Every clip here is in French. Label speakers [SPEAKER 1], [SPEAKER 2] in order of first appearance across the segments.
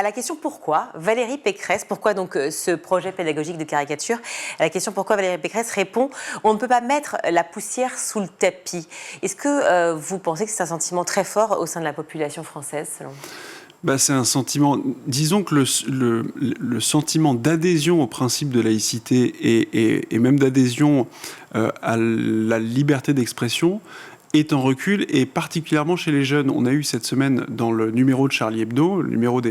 [SPEAKER 1] à la question pourquoi, Valérie Pécresse, pourquoi donc ce projet pédagogique de caricature, à la question pourquoi Valérie Pécresse répond « On ne peut pas mettre la poussière sous le tapis ». Est-ce que vous pensez que c'est un sentiment très fort au sein de la population française, selon vous ?
[SPEAKER 2] C'est un sentiment, disons que le sentiment d'adhésion au principe de laïcité et même d'adhésion à la liberté d'expression est en recul, et particulièrement chez les jeunes. On a eu cette semaine, dans le numéro de Charlie Hebdo, le numéro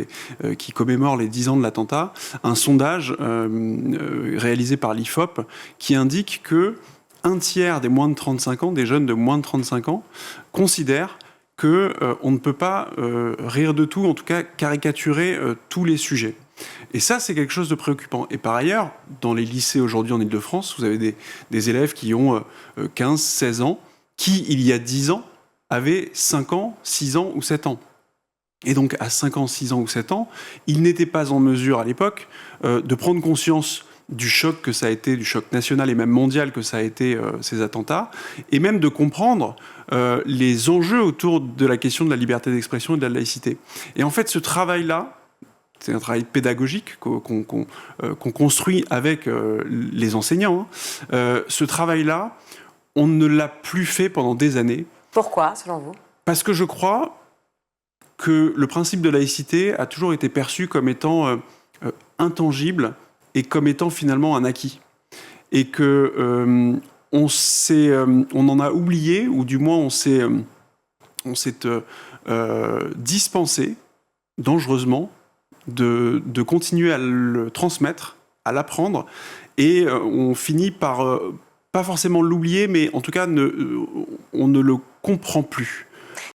[SPEAKER 2] qui commémore les 10 ans de l'attentat, un sondage réalisé par l'IFOP qui indique que un tiers des moins de 35 ans, des jeunes de moins de 35 ans, considèrent qu'on ne peut pas rire de tout, en tout cas caricaturer tous les sujets. Et ça, c'est quelque chose de préoccupant. Et par ailleurs, dans les lycées aujourd'hui en Ile-de-France, vous avez des élèves qui ont 15, 16 ans, qui, il y a 10 ans, avaient 5 ans, 6 ans ou 7 ans. Et donc, à 5 ans, 6 ans ou 7 ans, ils n'étaient pas en mesure, à l'époque, de prendre conscience du choc que ça a été, du choc national et même mondial que ça a été, ces attentats, et même de comprendre les enjeux autour de la question de la liberté d'expression et de la laïcité. Et en fait, ce travail-là, c'est un travail pédagogique qu'on construit avec les enseignants. Ce travail-là, on ne l'a plus fait pendant des années.
[SPEAKER 1] Pourquoi, selon vous ?
[SPEAKER 2] Parce que je crois que le principe de laïcité a toujours été perçu comme étant intangible et comme étant finalement un acquis. Et que on en a oublié, ou du moins on s'est dispensé dangereusement de continuer à le transmettre, à l'apprendre, et on finit par pas forcément l'oublier, mais en tout cas on ne le comprend plus.